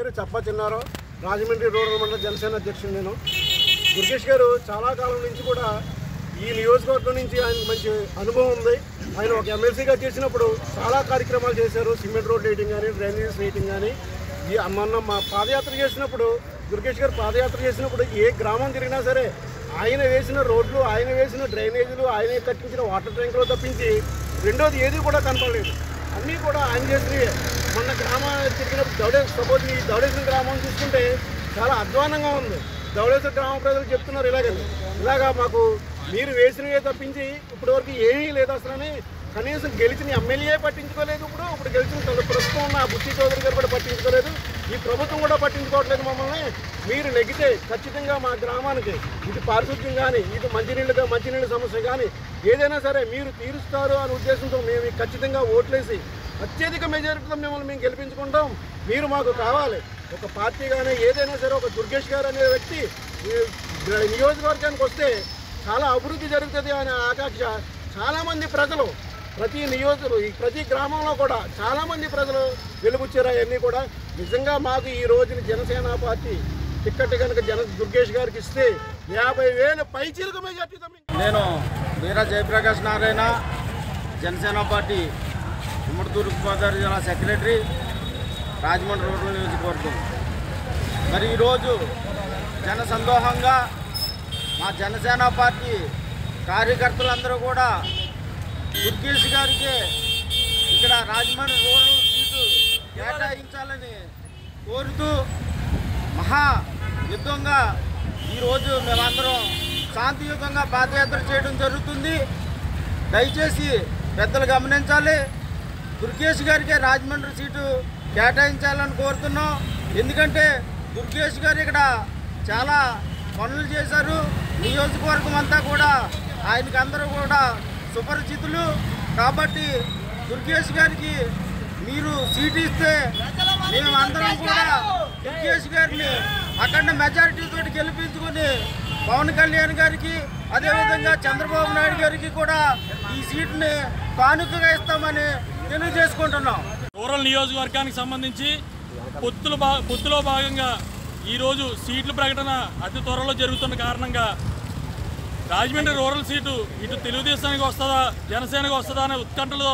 పేరు చప్ప చిన్నారావు, రాజమండ్రి రూరల్ మండల జనసేన అధ్యక్షుడు. నేను దుర్గేష్ గారు చాలా కాలం నుంచి కూడా ఈ నియోజకవర్గం నుంచి ఆయనకు మంచి అనుభవం ఉంది. ఆయన ఒక ఎమ్మెల్సీగా చేసినప్పుడు చాలా కార్యక్రమాలు చేశారు. సిమెంట్ రోడ్ వేయటం కానీ, డ్రైనేజెస్ వేయటం కానీ. మొన్న మా పాదయాత్ర చేసినప్పుడు, దుర్గేష్ గారు పాదయాత్ర చేసినప్పుడు ఏ గ్రామం తిరిగినా సరే ఆయన వేసిన రోడ్లు, ఆయన వేసిన డ్రైనేజీలు, ఆయన కట్టించిన వాటర్ ట్యాంకులు తప్పించి రెండోది ఏది కూడా కనపడలేదు. అన్నీ కూడా ఆయన చేసినవి. మొన్న గ్రామాలు తిరిగినప్పుడు సపోజ్ ఈ దౌడేశ్వరం గ్రామం చూసుకుంటే చాలా అధ్వానంగా ఉంది. దౌడేశ్వరం గ్రామ ప్రజలు చెప్తున్నారు ఇలాగా మాకు మీరు వేసినవే తప్పించి ఇప్పటివరకు ఏమీ లేదు అసలు. కనీసం గెలిచిన ఎమ్మెల్యే పట్టించుకోలేదు. ఇప్పుడు గెలిచిన ప్రస్తుతం ఉన్న బుచ్చి చౌదరి గారు కూడా పట్టించుకోలేదు. ఈ ప్రభుత్వం కూడా పట్టించుకోవట్లేదు మమ్మల్ని. మీరు నెగ్గితే ఖచ్చితంగా మా గ్రామానికి ఇది పారిశుద్ధ్యం కానీ, ఇది మంచినీళ్ళ సమస్య కానీ ఏదైనా సరే మీరు తీరుస్తారు అనే ఉద్దేశంతో మేము ఖచ్చితంగా ఓట్లేసి అత్యధిక మెజారిటీతో మిమ్మల్ని మేము గెలిపించుకుంటాం. మీరు మాకు కావాలి. ఒక పార్టీ కానీ ఏదైనా సరే ఒక దుర్గేష్ గారు అనే వ్యక్తి నియోజకవర్గానికి వస్తే చాలా అభివృద్ధి జరుగుతుంది అనే ఆకాంక్ష చాలామంది ప్రజలు ప్రతి గ్రామంలో కూడా చాలామంది ప్రజలు వెలుగుచ్చారు. అవన్నీ కూడా నిజంగా మాకు ఈ రోజున జనసేన పార్టీ టిక్కెట్ కనుక దుర్గేష్ గారికి ఇస్తే 50,000 పైచీలకు మెజార్టీతో. నేను వీర జయప్రకాష్ నారాయణ, జనసేన పార్టీ ఉమ్మడి తూర్పుగోదావరి జిల్లా సెక్రటరీ, రాజమండ్రి రూరల్ నియోజకవర్గం. మరి ఈరోజు జనసందోహంగా మా జనసేన పార్టీ కార్యకర్తలందరూ కూడా దుర్గేష్ గారికి ఇక్కడ రాజమండ్రి రూరల్ సీటు కేటాయించాలని కోరుతూ మహా యుద్ధంగా ఈరోజు మేమందరం శాంతియుతంగా పాదయాత్ర చేయడం జరుగుతుంది. దయచేసి పెద్దలు గమనించాలి. దుర్గేష్ గారికి రాజమండ్రి సీటు కేటాయించాలని కోరుతున్నాం. ఎందుకంటే దుర్గేష్ గారు ఇక్కడ చాలా పనులు చేశారు. నియోజకవర్గం అంతా కూడా ఆయనకి అందరూ కూడా సుపరిచితులు. కాబట్టి దుర్గేష్ గారికి మీరు సీటు ఇస్తే మేము అందరం కూడా దుర్గేష్ గారిని అఖండ మెజారిటీతో గెలిపించుకొని పవన్ కళ్యాణ్ గారికి, అదేవిధంగా చంద్రబాబు నాయుడు గారికి కూడా ఈ సీటుని కానుకగా ఇస్తామని తెలియజేసుకుంటున్నాం. రూరల్ నియోజకవర్గానికి సంబంధించి పొత్తులో భాగంగా ఈరోజు సీట్ల ప్రకటన అతి త్వరలో జరుగుతున్న కారణంగా రాజమండ్రి రూరల్ సీటు ఇటు తెలుగుదేశానికి వస్తుందా, జనసేనకు వస్తుందా అనే ఉత్కంఠలో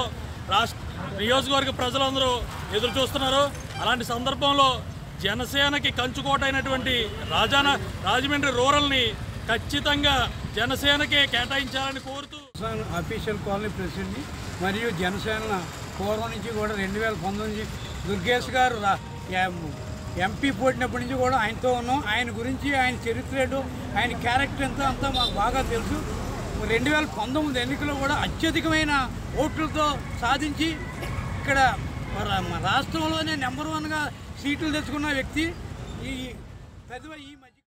నియోజకవర్గ ప్రజలందరూ ఎదురు చూస్తున్నారు. అలాంటి సందర్భంలో జనసేనకి కంచుకోట అయినటువంటి రాజమండ్రి రూరల్ని ఖచ్చితంగా జనసేనకే కేటాయించాలని కోరుతూ అఫీషియల్ కాలనీ ప్రెసిడెంట్ని మరియు జనసేన పూర్వం నుంచి కూడా 2019 దుర్గేష్ గారు ఎంపీ పోటినప్పటి నుంచి కూడా ఆయనతో ఉన్నాం. ఆయన గురించి, ఆయన చరిత్ర ఏంటో, ఆయన క్యారెక్టర్ అంతా మాకు బాగా తెలుసు. 2019 ఎన్నికల్లో కూడా అత్యధికమైన ఓట్లతో సాధించి ఇక్కడ రాష్ట్రంలోనే నెంబర్ 1గా సీట్లు తెచ్చుకున్న వ్యక్తి ఈ మధ్య